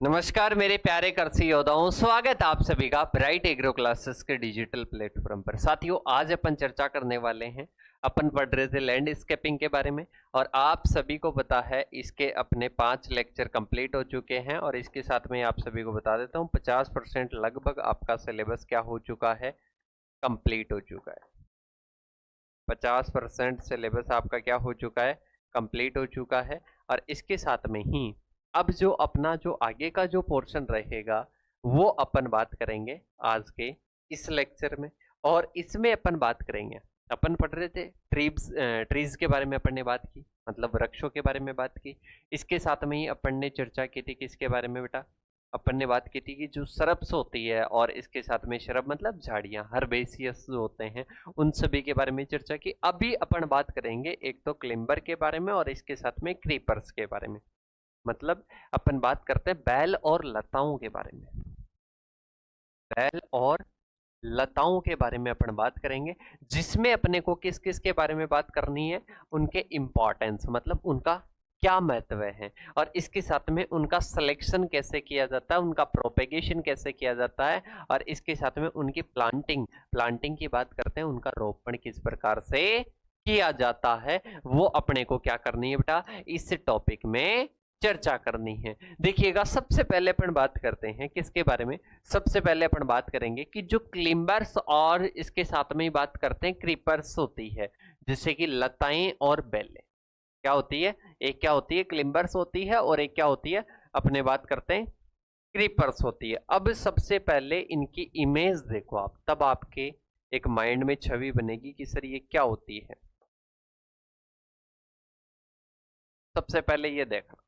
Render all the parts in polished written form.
नमस्कार मेरे प्यारे कृषि योद्धाओं, स्वागत है आप सभी का ब्राइट एग्रो क्लासेस के डिजिटल प्लेटफॉर्म पर। साथियों, आज अपन चर्चा करने वाले हैं। अपन पढ़ रहे थे लैंडस्केपिंग के बारे में और आप सभी को पता है इसके अपने 5 लेक्चर कंप्लीट हो चुके हैं। और इसके साथ में आप सभी को बता देता हूं 50% लगभग आपका सिलेबस क्या हो चुका है, कंप्लीट हो चुका है। 50% सिलेबस आपका क्या हो चुका है, कंप्लीट हो चुका है। और इसके साथ में ही अब जो अपना जो आगे का जो पोर्शन रहेगा वो अपन बात करेंगे आज के इस लेक्चर में। और इसमें अपन बात करेंगे, अपन पढ़ रहे थे ट्रीज के बारे में अपन ने बात की, मतलब वृक्षों के बारे में बात की। इसके साथ में ही अपन ने चर्चा की थी किसके बारे में बेटा, अपन ने बात की थी कि जो श्रब्स होती है और इसके साथ में श्रब मतलब झाड़ियां, हर्बेसियस जो होते हैं, उन सभी के बारे में चर्चा की। अभी अपन बात करेंगे एक तो क्लिम्बर के बारे में और इसके साथ में क्रीपर्स के बारे में। मतलब अपन बात करते हैं बैल और लताओं के बारे में। बैल और लताओं के बारे में अपन बात करेंगे, जिसमें अपने को किस किस के बारे में बात करनी है, उनके इंपॉर्टेंस मतलब उनका क्या महत्व है, और इसके साथ में उनका सिलेक्शन कैसे किया जाता है, उनका प्रोपेगेशन कैसे किया जाता है, और इसके साथ में उनकी प्लांटिंग की बात करते हैं, उनका रोपण किस प्रकार से किया जाता है, वो अपने को क्या करनी है बेटा, इस टॉपिक में चर्चा करनी है। देखिएगा, सबसे पहले अपन बात करते हैं किसके बारे में। सबसे पहले अपन बात करेंगे कि जो क्लिम्बर्स और इसके साथ में ही बात करते हैं क्रीपर्स होती है, जैसे कि लताएं और बेलें। क्या होती है, एक क्या होती है क्लिम्बर्स होती है और एक क्या होती है अपने बात करते हैं क्रीपर्स होती है। अब सबसे पहले इनकी इमेज देखो आप, तब आपके एक माइंड में छवि बनेगी कि सर ये क्या होती है। सबसे पहले ये देखना,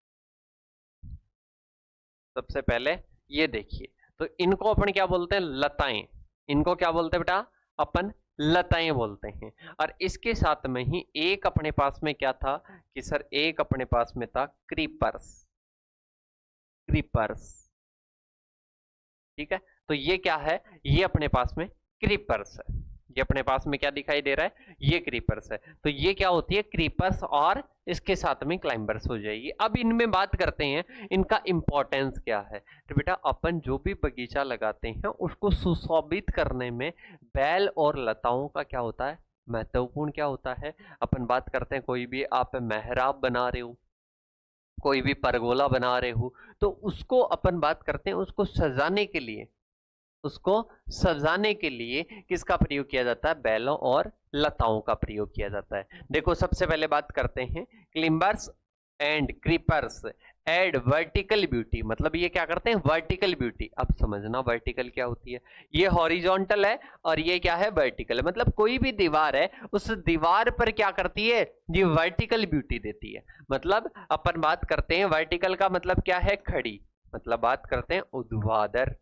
सबसे पहले ये देखिए, तो इनको अपन क्या बोलते हैं, लताएं। इनको क्या बोलते हैं बेटा, अपन लताएं बोलते हैं। और इसके साथ में ही एक अपने पास में क्या था कि सर एक अपने पास में था क्रीपर्स। क्रीपर्स, ठीक है। तो ये क्या है, ये अपने पास में क्रीपर्स है। ये अपने पास में क्या दिखाई दे रहा है, ये क्रीपर्स है। तो ये क्या होती है, क्रीपर्स और इसके साथ में क्लाइंबर्स हो जाएगी। अब इनमें बात करते हैं इनका इंपॉर्टेंस क्या है। तो बेटा अपन जो भी बगीचा लगाते हैं उसको सुशोभित करने में बैल और लताओं का क्या होता है, महत्वपूर्ण क्या होता है। अपन बात करते हैं कोई भी आप मेहराब बना रहे हो, कोई भी परगोला बना रहे हो, तो उसको अपन बात करते हैं उसको सजाने के लिए, उसको सजाने के लिए किसका प्रयोग किया जाता है, बैलों और लताओं का प्रयोग किया जाता है। देखो सबसे पहले बात करते हैं climbers and creepers add vertical beauty. मतलब ये क्या करते हैं, वर्टिकल ब्यूटी। अब समझना वर्टिकल क्या होती है, ये हॉरिजॉन्टल है और ये क्या है, वर्टिकल है। मतलब कोई भी दीवार है, उस दीवार पर क्या करती है, ये वर्टिकल ब्यूटी देती है। मतलब अपन बात करते हैं वर्टिकल का मतलब क्या है, खड़ी। मतलब बात करते हैं ऊर्ध्वाधर,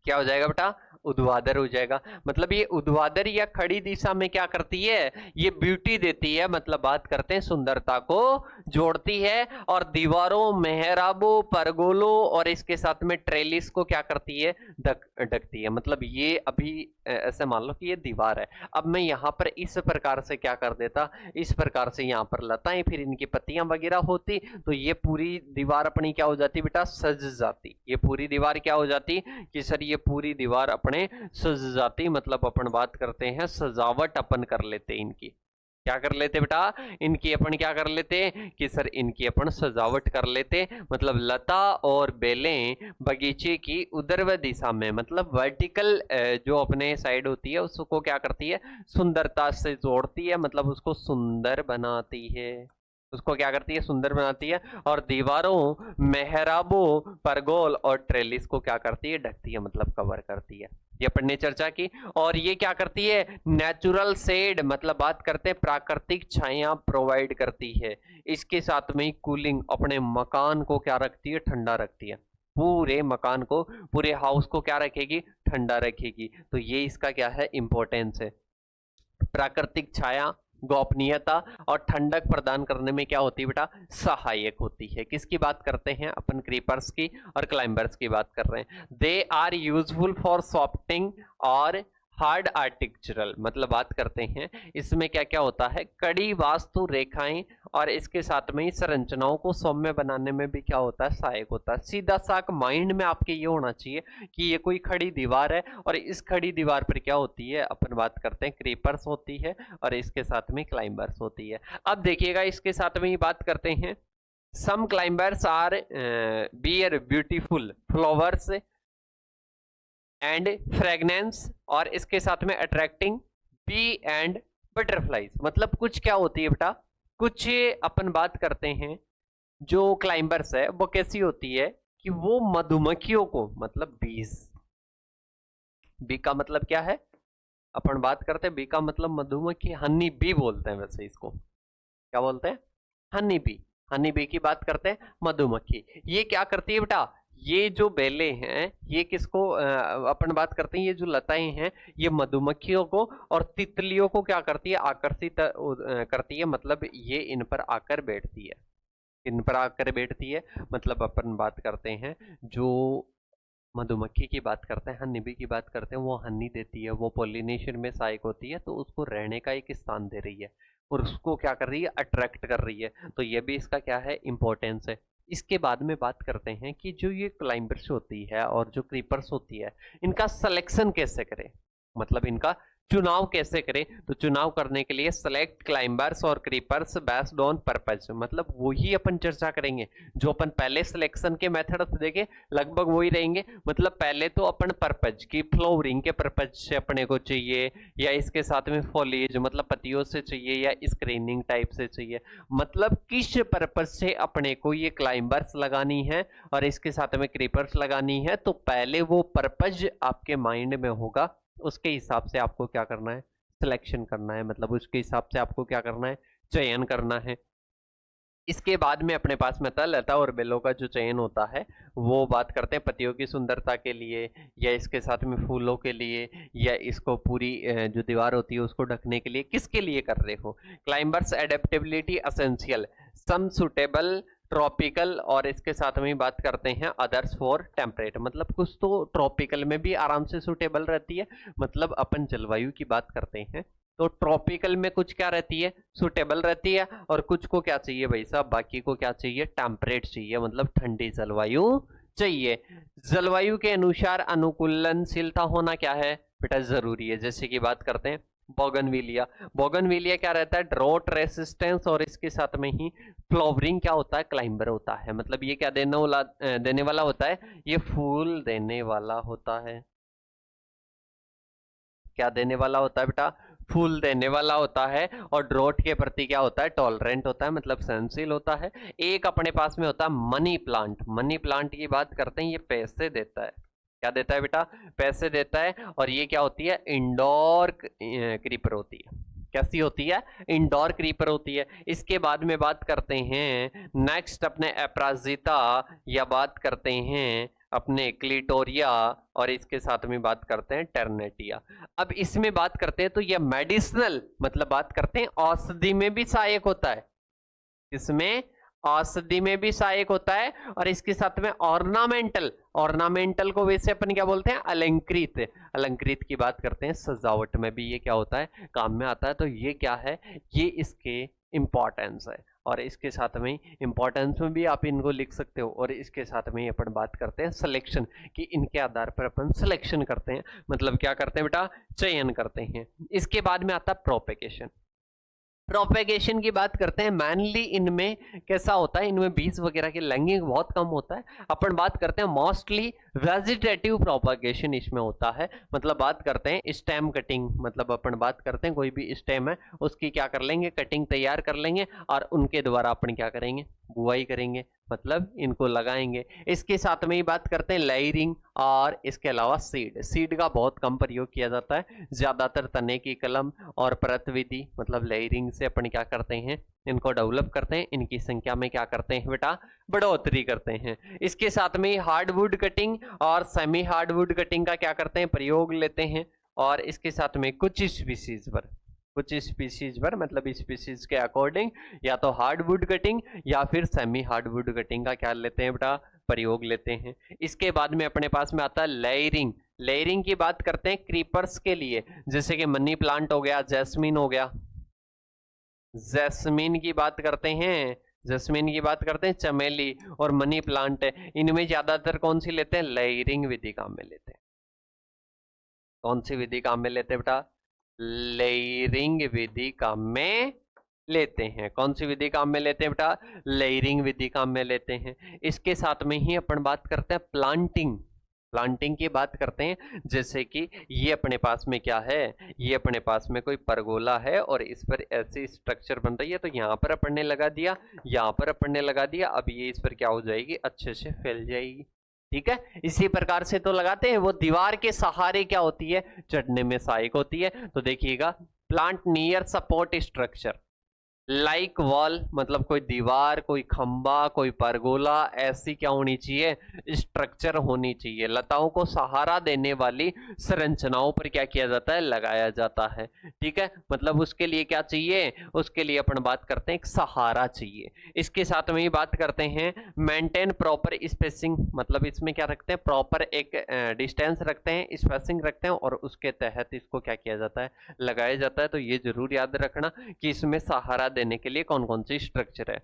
क्या हो जाएगा बेटा, ऊर्ध्वाधर हो जाएगा। मतलब ये ऊर्ध्वाधर या खड़ी दिशा में क्या करती है, ये ब्यूटी देती है। मतलब बात करते हैं सुंदरता को जोड़ती है, और दीवारों, मेहराबों, परगोलों और इसके साथ में ट्रेलिस को क्या करती है, ढकती है। मतलब ये अभी ऐसे मान लो कि ये दीवार है, अब मैं यहाँ पर इस प्रकार से क्या कर देता, इस प्रकार से यहाँ पर लताएं, फिर इनकी पत्तियां वगैरह होती, तो ये पूरी दीवार अपनी क्या हो जाती बेटा, सज जाती। ये पूरी दीवार क्या हो जाती कि सर ये पूरी दीवार अपने सज जाती। मतलब अपन बात करते हैं सजावट अपन कर लेते इनकी, क्या कर लेते बेटा, इनकी अपन क्या कर लेते कि सर इनकी अपन सजावट कर लेते। मतलब लता और बेलें बगीचे की ऊर्ध्व दिशा में, मतलब वर्टिकल जो अपने साइड होती है उसको क्या करती है, सुंदरता से जोड़ती है। मतलब उसको सुंदर बनाती है, उसको क्या करती है, सुंदर बनाती है। और दीवारों, मेहराबों, परगोल और ट्रेलिस को क्या करती है, ढकती है, मतलब कवर करती है। ये अपन ने चर्चा की। और ये क्या करती है, नेचुरल शेड, मतलब बात करते हैं प्राकृतिक छाया प्रोवाइड करती है। इसके साथ में कूलिंग, अपने मकान को क्या रखती है, ठंडा रखती है। पूरे मकान को, पूरे हाउस को क्या रखेगी, ठंडा रखेगी। तो ये इसका क्या है, इंपॉर्टेंस है। प्राकृतिक छाया, गोपनीयता और ठंडक प्रदान करने में क्या होती है बेटा, सहायक होती है। किसकी बात करते हैं अपन, क्रीपर्स की और क्लाइंबर्स की बात कर रहे हैं। They are useful for softening और हार्ड आर्टिक्चरल। मतलब बात करते हैं इसमें क्या क्या होता है, कड़ी वास्तु रेखाएं और इसके साथ में ही संरचनाओं को सौम्य बनाने में भी क्या होता है, सहायक होता है। सीधा साक माइंड में आपके ये होना चाहिए कि ये कोई खड़ी दीवार है और इस खड़ी दीवार पर क्या होती है, अपन बात करते हैं क्रीपर्स होती है और इसके साथ में क्लाइंबर्स होती है। अब देखिएगा इसके साथ में ही बात करते हैं, some climbers are bear beautiful flowers and fragrance और इसके साथ में अट्रैक्टिंग बी एंड बटरफ्लाईज। मतलब कुछ क्या होती है बेटा, कुछ अपन बात करते हैं जो क्लाइंबर्स है वो कैसी होती है कि वो मधुमक्खियों को, मतलब बीज, बी का मतलब क्या है, अपन बात करते हैं बी का मतलब मधुमक्खी, हनी बी बोलते हैं वैसे इसको, क्या बोलते हैं, हनी बी। हनी बी की बात करते हैं, मधुमक्खी। ये क्या करती है बेटा, ये जो बेले हैं ये किसको अपन बात करते हैं, ये जो लताएं हैं ये मधुमक्खियों को और तितलियों को क्या करती है, आकर्षित करती है, मतलब ये इन पर आकर बैठती है, इन पर आकर बैठती है। मतलब अपन बात करते हैं जो मधुमक्खी की बात करते हैं, हनी बी की बात करते हैं, वो हनी देती है, वो पॉलिनेशन में सहायक होती है, तो उसको रहने का एक स्थान दे रही है और उसको क्या कर रही है, अट्रैक्ट कर रही है। तो ये भी इसका क्या है, इंपॉर्टेंस है। इसके बाद में बात करते हैं कि जो ये क्लाइंबर्स होती है और जो क्रीपर्स होती है, इनका सिलेक्शन कैसे करें, मतलब इनका चुनाव कैसे करें। तो चुनाव करने के लिए सेलेक्ट क्लाइंबर्स और क्रीपर्स बेस्ड ऑन पर्पज, मतलब वही अपन चर्चा करेंगे जो अपन पहले सिलेक्शन के मेथड्स देखे, लगभग वही रहेंगे। मतलब पहले तो अपन पर्पज की, फ्लावरिंग के पर्पज से अपने को चाहिए, या इसके साथ में फॉलिएज मतलब पत्तियों से चाहिए, या स्क्रीनिंग टाइप से चाहिए, मतलब किस पर्पज से अपने को ये क्लाइंबर्स लगानी है और इसके साथ में क्रीपर्स लगानी है। तो पहले वो पर्पज आपके माइंड में होगा, उसके हिसाब से आपको क्या करना है, सिलेक्शन करना है, मतलब उसके हिसाब से आपको क्या करना है, चयन करना है। इसके बाद में अपने पास में था लता और बेलों का जो चयन होता है, वो बात करते हैं पत्तियों की सुंदरता के लिए, या इसके साथ में फूलों के लिए, या इसको पूरी जो दीवार होती है उसको ढकने के लिए, किसके लिए कर रहे हो। क्लाइंबर्स एडेप्टेबिलिटी एसेंशियल, सम सुटेबल ट्रॉपिकल और इसके साथ में बात करते हैं अदर्स फॉर टेम्परेट, मतलब कुछ तो ट्रॉपिकल में भी आराम से सूटेबल रहती है, मतलब अपन जलवायु की बात करते हैं तो ट्रॉपिकल में कुछ क्या रहती है, सूटेबल रहती है, और कुछ को क्या चाहिए भाई साहब, बाकी को क्या चाहिए, टेम्परेट चाहिए, मतलब ठंडी जलवायु चाहिए। जलवायु के अनुसार अनुकूलनशीलता होना क्या है बेटा, जरूरी है। जैसे कि बात करते हैं बोगनविलिया, बोगनविलिया क्या रहता है, ड्रॉट रेसिस्टेंस, और इसके साथ में ही फ्लावरिंग क्या होता है, क्लाइंबर होता है। मतलब ये क्या देने वाला होता है, ये फूल देने वाला होता है। क्या देने वाला होता है बेटा, फूल देने वाला होता है, और ड्रॉट के प्रति क्या होता है, टॉलरेंट होता है, मतलब सहनशील होता है। एक अपने पास में होता है मनी प्लांट, मनी प्लांट की बात करते हैं, ये पैसे देता है, क्या देता है बेटा, पैसे देता है, और ये क्या होती है, इंडोर क्रीपर होती है। कैसी होती है, इंडोर क्रीपर होती है। इसके बाद में बात करते हैं नेक्स्ट अपने अपराजिता, या बात करते हैं अपने क्लिटोरिया, और इसके साथ में बात करते हैं टर्नेटिया। अब इसमें बात करते हैं तो ये मेडिसिनल, मतलब बात करते हैं औषधि में भी सहायक होता है, इसमें औषधि में भी सहायक होता है, और इसके साथ में ऑर्नामेंटल, ऑर्नामेंटल को वैसे अपन क्या बोलते हैं, अलंकृत, अलंकृत की बात करते हैं, सजावट में भी ये क्या होता है, काम में आता है। तो ये क्या है, ये इसके इंपॉर्टेंस है, और इसके साथ में इंपॉर्टेंस में भी आप इनको लिख सकते हो, और इसके साथ में अपन बात करते हैं सिलेक्शन, कि इनके आधार पर अपन सिलेक्शन करते हैं, मतलब क्या करते हैं बेटा, चयन करते हैं। इसके बाद में आता है प्रोपेगेशन। प्रोपेगेशन की बात करते हैं, मैनली इनमें कैसा होता है, इनमें बीज वगैरह की लैंगिंग बहुत कम होता है। अपन बात करते हैं मोस्टली वेजिटेटिव प्रोपेगेशन इसमें होता है, मतलब बात करते हैं स्टेम कटिंग, मतलब अपन बात करते हैं कोई भी स्टेम है उसकी क्या कर लेंगे, कटिंग तैयार कर लेंगे, और उनके द्वारा अपन क्या करेंगे, बुआई करेंगे, मतलब इनको लगाएंगे। इसके साथ में ही बात करते हैं लेयरिंग, और इसके अलावा सीड, सीड का बहुत कम प्रयोग किया जाता है, ज्यादातर तने की कलम और परत विधि, मतलब लेयरिंग से अपन क्या करते हैं, इनको डेवलप करते हैं, इनकी संख्या में क्या करते हैं बेटा, बढ़ोतरी करते हैं। इसके साथ में हार्डवुड कटिंग और सेमी हार्डवुड कटिंग का क्या करते हैं, प्रयोग लेते हैं, और इसके साथ में कुछ स्पीसीज पर, कुछ स्पीसीज पर, मतलब स्पीसीज के अकॉर्डिंग या तो हार्डवुड कटिंग या फिर सेमी हार्डवुड कटिंग का क्या लेते हैं बेटा, प्रयोग लेते हैं। इसके बाद में अपने पास में आता है लेयरिंग, लेयरिंग की बात करते हैं क्रीपर्स के लिए, जैसे कि मनी प्लांट हो गया, जैस्मिन हो गया, जैस्मीन की बात करते हैं, जैस्मीन की बात करते हैं, चमेली और मनी प्लांट है, इनमें ज्यादातर कौन सी लेते हैं? लेयरिंग विधि काम में लेते हैं। कौन सी विधि काम में लेते हैं बेटा? लेयरिंग विधि काम में लेते हैं। कौन सी विधि काम में लेते हैं बेटा? लेयरिंग विधि काम में लेते हैं। इसके साथ में ही अपन बात करते हैं प्लांटिंग, प्लांटिंग की बात करते हैं। जैसे कि ये अपने पास में क्या है, ये अपने पास में कोई परगोला है और इस पर ऐसी स्ट्रक्चर बन रही है, तो यहाँ पर अपन ने लगा दिया, यहाँ पर अपन ने लगा दिया, अब ये इस पर क्या हो जाएगी? अच्छे से फैल जाएगी। ठीक है, इसी प्रकार से तो लगाते हैं। वो दीवार के सहारे क्या होती है? चढ़ने में सहायक होती है। तो देखिएगा, plant near support structure like wall, मतलब कोई दीवार, कोई खंबा, कोई परगोला, ऐसी क्या होनी चाहिए? स्ट्रक्चर होनी चाहिए। लताओं को सहारा देने वाली संरचनाओं पर क्या किया जाता है? लगाया जाता है। ठीक है, मतलब उसके लिए क्या चाहिए? उसके लिए अपन बात करते हैं एक सहारा चाहिए। इसके साथ में ही बात करते हैं मेंटेन प्रॉपर स्पेसिंग, मतलब इसमें क्या रखते हैं? प्रॉपर एक डिस्टेंस रखते हैं, स्पेसिंग रखते हैं और उसके तहत इसको क्या किया जाता है? लगाया जाता है। तो ये जरूर याद रखना कि इसमें सहारा देने के लिए कौन कौन सी स्ट्रक्चर है।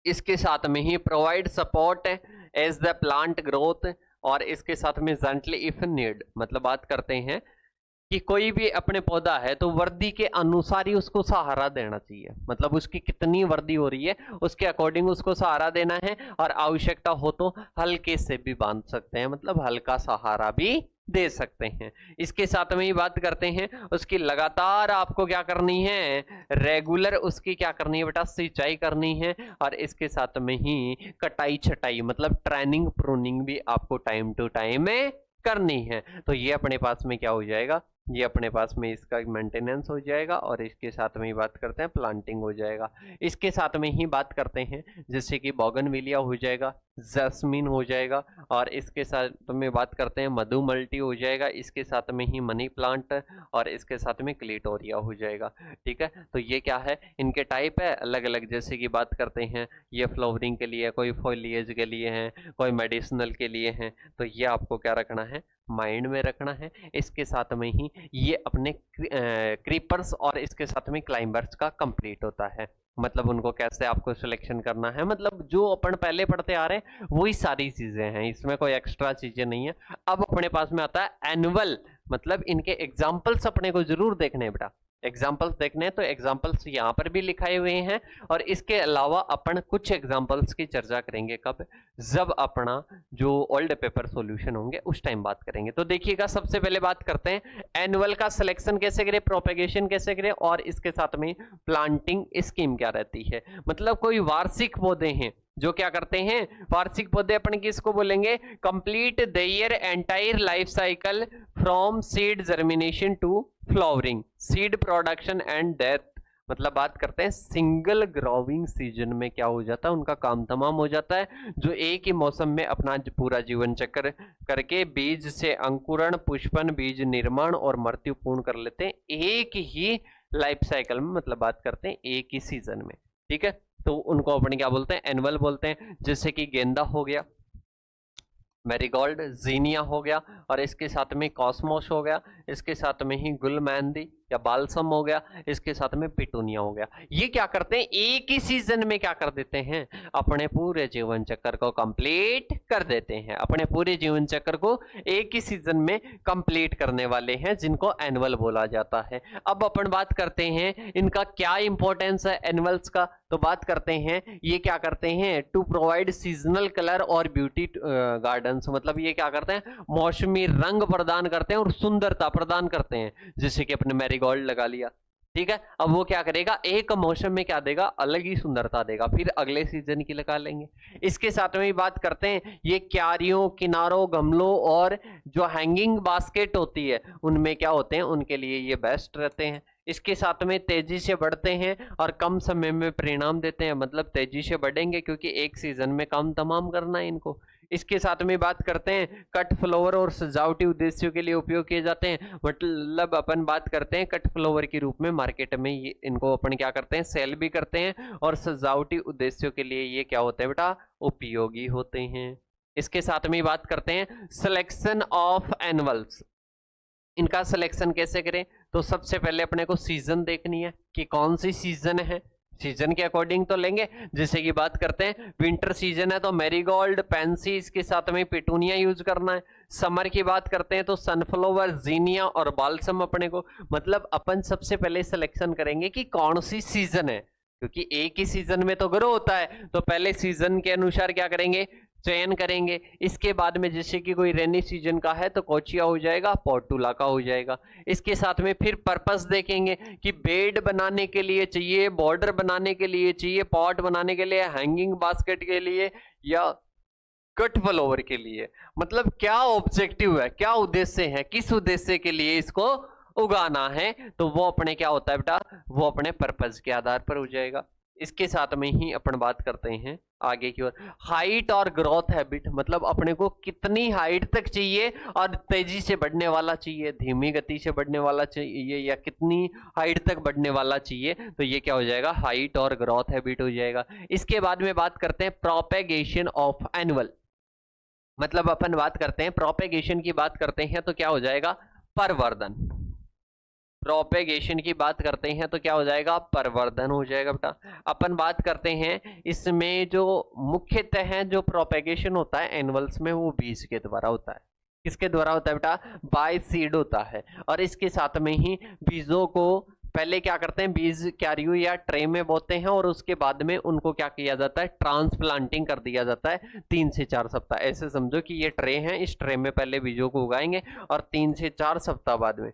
इसके साथ में ही provide support as the plant growth, और इसके साथ में जेंटली इफ नीड, मतलब बात करते हैं कि कोई भी अपने पौधा है तो वृद्धि के अनुसार ही उसको सहारा देना चाहिए। मतलब उसकी कितनी वृद्धि हो रही है उसके अकॉर्डिंग उसको सहारा देना है, और आवश्यकता हो तो हल्के से भी बांध सकते हैं, मतलब हल्का सहारा भी दे सकते हैं। इसके साथ में ही बात करते हैं उसकी लगातार आपको क्या करनी है? रेगुलर उसकी क्या करनी है बेटा? सिंचाई करनी है। और इसके साथ में ही कटाई छटाई, मतलब ट्रेनिंग प्रूनिंग भी आपको टाइम टू टाइम में करनी है। तो ये अपने पास में क्या हो जाएगा? ये अपने पास में इसका मेंटेनेंस हो जाएगा, और इसके साथ में ही बात करते हैं प्लांटिंग हो जाएगा। इसके साथ में ही बात करते हैं जैसे कि बोगनविलिया हो जाएगा, जैस्मीन हो जाएगा, और इसके साथ में बात करते हैं मधुमल्टी हो जाएगा, इसके साथ में ही मनी प्लांट, और इसके साथ में क्लिटोरिया हो जाएगा। ठीक है, तो ये क्या है? इनके टाइप है अलग अलग। जैसे कि बात करते हैं ये फ्लावरिंग के लिए, कोई फॉलिएज के लिए हैं, कोई मेडिसिनल के लिए हैं। तो ये आपको क्या रखना है? माइंड में रखना है। इसके साथ में ही ये अपने क्रीपर्स और इसके साथ में क्लाइंबर्स का कंप्लीट होता है। मतलब उनको कैसे आपको सिलेक्शन करना है, मतलब जो अपन पहले पढ़ते आ रहे हैं वही सारी चीजें हैं, इसमें कोई एक्स्ट्रा चीजें नहीं है। अब अपने पास में आता है एनुअल, मतलब इनके एग्जाम्पल्स अपने को जरूर देखने हैं बेटा। एग्जाम्पल्स देखने हैं तो एग्जाम्पल्स यहाँ पर भी लिखाए हुए हैं, और इसके अलावा अपन कुछ एग्जाम्पल्स की चर्चा करेंगे कब? जब अपना जो ओल्ड पेपर सॉल्यूशन होंगे उस टाइम बात करेंगे। तो देखिएगा, सबसे पहले बात करते हैं एनुअल का सिलेक्शन कैसे करें, प्रोपेगेशन कैसे करें, और इसके साथ में प्लांटिंग स्कीम क्या रहती है। मतलब कोई वार्षिक पौधे हैं जो क्या करते हैं? वार्षिक पौधे अपन किसको बोलेंगे? Complete their entire life cycle from seed germination to flowering, seed production and death. मतलब बात करते हैं सिंगल ग्रोविंग सीजन में क्या हो जाता है? उनका काम तमाम हो जाता है, जो एक ही मौसम में अपना पूरा जीवन चक्र करके बीज से अंकुरण, पुष्पन, बीज निर्माण और मृत्यु पूर्ण कर लेते हैं एक ही लाइफ साइकिल में। मतलब बात करते हैं एक ही सीजन में। ठीक है, तो उनको अपन क्या बोलते हैं? एनुअल बोलते हैं। जैसे कि गेंदा हो गया, मैरीगोल्ड, जीनिया हो गया, और इसके साथ में कॉस्मोस हो गया, इसके साथ में ही गुल मेहंदी या बालसम हो गया, इसके साथ में पिटूनिया हो गया। ये क्या करते हैं? एक ही सीजन में क्या कर देते हैं? अपने पूरे जीवन चक्र को कंप्लीट कर देते हैं। अपने पूरे जीवन चक्र को एक ही सीजन में कंप्लीट करने वाले हैं, जिनको एनुअल बोला जाता है। अब अपन बात करते हैं इनका क्या इंपॉर्टेंस है एनुअल्स का। तो बात करते हैं ये क्या करते हैं? टू प्रोवाइड सीजनल कलर और ब्यूटी गार्डन्स, मतलब ये क्या करते हैं? मौसमी रंग प्रदान करते हैं और सुंदरता प्रदान करते हैं। जैसे कि अपने मैरीगोल्ड लगा लिया, ठीक है, अब वो क्या करेगा? एक मौसम में क्या देगा? अलग ही सुंदरता देगा, फिर अगले सीजन की लगा लेंगे। इसके साथ में बात करते हैं ये क्यारियों, किनारों, गमलों और जो हैंगिंग बास्केट होती है उनमें क्या होते हैं? उनके लिए ये बेस्ट रहते हैं। इसके साथ में तेजी से बढ़ते हैं और कम समय में परिणाम देते हैं, मतलब तेजी से बढ़ेंगे क्योंकि एक सीजन में काम तमाम करना है इनको। इसके साथ में बात करते हैं कट फ्लावर और सजावटी उद्देश्यों के लिए उपयोग किए जाते हैं। मतलब अपन बात करते हैं कट फ्लावर के रूप में मार्केट में ये इनको अपन क्या करते हैं? सेल भी करते हैं, और सजावटी उद्देश्यों के लिए ये क्या होते हैं बेटा? उपयोगी होते हैं। इसके साथ में बात करते हैं सिलेक्शन ऑफ एनुअल्स। इनका सिलेक्शन कैसे करें? तो सबसे पहले अपने को सीजन देखनी है कि कौन सी सीजन है, सीजन के अकॉर्डिंग तो लेंगे। जैसे कि बात करते हैं विंटर सीजन है तो मैरीगोल्ड, पेंसी, इसके साथ में पिटूनिया यूज करना है। समर की बात करते हैं तो सनफ्लावर, जीनिया और बाल्सम अपने को, मतलब अपन सबसे पहले सिलेक्शन करेंगे कि कौन सी सीजन है, क्योंकि एक ही सीजन में तो ग्रो होता है, तो पहले सीजन के अनुसार क्या करेंगे, चयन करेंगे। इसके बाद में जैसे कि कोई रेनी सीजन का है तो कोचिया हो जाएगा, पोर्टुला का हो जाएगा। इसके साथ में फिर पर्पस देखेंगे कि बेड बनाने के लिए चाहिए, बॉर्डर बनाने के लिए चाहिए, पॉट बनाने के लिए, हैंगिंग बास्केट के लिए, या कट फ्लावर के लिए, मतलब क्या ऑब्जेक्टिव है, क्या उद्देश्य है, किस उद्देश्य के लिए इसको उगाना है, तो वो अपने क्या होता है बेटा, वो अपने पर्पस के आधार पर हो जाएगा। इसके साथ में ही अपन बात करते हैं आगे की ओर, हाइट और ग्रोथ हैबिट, मतलब अपने को कितनी हाइट तक चाहिए और तेजी से बढ़ने वाला चाहिए, धीमी गति से बढ़ने वाला चाहिए, या कितनी हाइट तक बढ़ने वाला चाहिए, तो ये क्या हो जाएगा, हाइट और ग्रोथ हैबिट हो जाएगा। इसके बाद में बात करते हैं प्रोपेगेशन ऑफ एनुअल, मतलब अपन बात करते हैं प्रोपेगेशन की बात करते हैं तो क्या हो जाएगा, परवर्धन। प्रोपेगेशन की बात करते हैं तो क्या हो जाएगा, परवर्धन हो जाएगा बेटा। अपन बात करते हैं इसमें जो मुख्यतः है जो प्रोपेगेशन होता है एनिमल्स में, वो बीज के द्वारा होता है। किसके द्वारा होता है बेटा, बाय सीड होता है। और इसके साथ में ही बीजों को पहले क्या करते हैं, बीज क्यारियों या ट्रे में बोते हैं और उसके बाद में उनको क्या किया जाता है, ट्रांसप्लांटिंग कर दिया जाता है 3 से 4 सप्ताह। ऐसे समझो कि ये ट्रे है, इस ट्रे में पहले बीजों को उगाएंगे और 3 से 4 सप्ताह बाद में,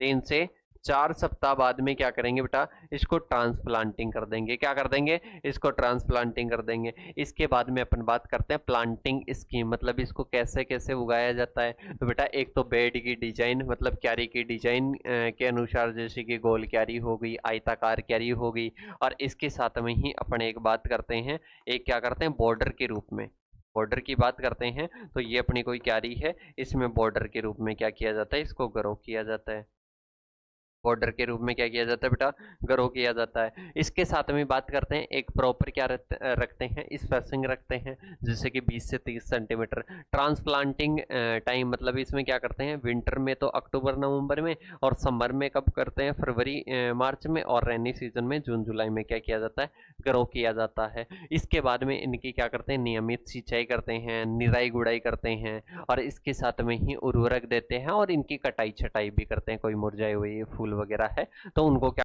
3 से 4 सप्ताह बाद में क्या करेंगे बेटा, इसको ट्रांसप्लांटिंग कर देंगे। क्या कर देंगे, इसको ट्रांसप्लांटिंग कर देंगे। इसके बाद में अपन बात करते हैं प्लांटिंग स्कीम, मतलब इसको कैसे कैसे उगाया जाता है। तो बेटा एक तो बेड की डिजाइन, मतलब क्यारी की डिजाइन के अनुसार, जैसे कि गोल क्यारी हो गई, आयताकार क्यारी हो गई, और इसके साथ में ही अपन एक बात करते हैं, एक क्या करते हैं बॉर्डर के रूप में, बॉर्डर की बात करते हैं तो ये अपनी कोई क्यारी है, इसमें बॉर्डर के रूप में क्या किया जाता है, इसको ग्रो किया जाता है। बॉर्डर के रूप में क्या किया जाता है बेटा, ग्रो किया जाता है। इसके साथ में बात करते हैं एक प्रॉपर क्या रखते हैं, स्पेसिंग रखते हैं, जैसे कि 20 से 30 सेंटीमीटर। ट्रांसप्लांटिंग टाइम, मतलब इसमें क्या करते हैं, विंटर में तो अक्टूबर नवंबर में, और समर में कब करते हैं, फरवरी मार्च में, और रेनी सीजन में जून जुलाई में क्या किया जाता है, ग्रो किया जाता है। इसके बाद में इनकी क्या करते हैं, नियमित सिंचाई करते हैं, निराई गुड़ाई करते हैं, और इसके साथ में ही उर्वरक देते हैं, और इनकी कटाई छटाई भी करते हैं। कोई मुरझाए हुए फूल वगैरह है तो उनको क्या,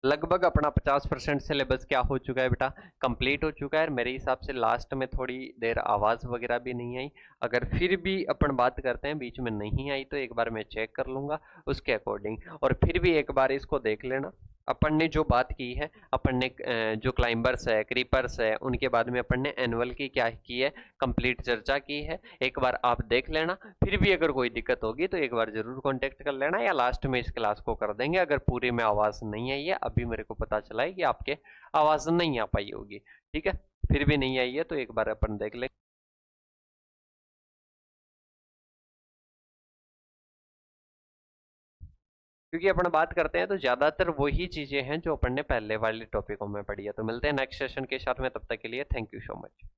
लगभग अपना 50% सिलेबस क्या हो चुका है बेटा, कंप्लीट हो चुका है। मेरे हिसाब से लास्ट में थोड़ी देर आवाज़ वगैरह भी नहीं आई, अगर फिर भी अपन बात करते हैं बीच में नहीं आई तो एक बार मैं चेक कर लूँगा उसके अकॉर्डिंग, और फिर भी एक बार इसको देख लेना। अपन ने जो बात की है, अपन ने जो क्लाइंबर्स है, क्रीपर्स है, उनके बाद में अपन ने एनुअल की क्या की है, कंप्लीट चर्चा की है। एक बार आप देख लेना, फिर भी अगर कोई दिक्कत होगी तो एक बार जरूर कांटेक्ट कर लेना, या लास्ट में इस क्लास को कर देंगे। अगर पूरे में आवाज़ नहीं आई है, अभी मेरे को पता चला है कि आपके आवाज़ नहीं आ पाई होगी, ठीक है, फिर भी नहीं आई है तो एक बार अपन देख लेंगे। क्योंकि अपन बात करते हैं तो ज़्यादातर वही चीज़ें हैं जो अपन ने पहले वाले टॉपिकों में पढ़ी है। तो मिलते हैं नेक्स्ट सेशन के साथ में, तब तक के लिए थैंक यू सो मच।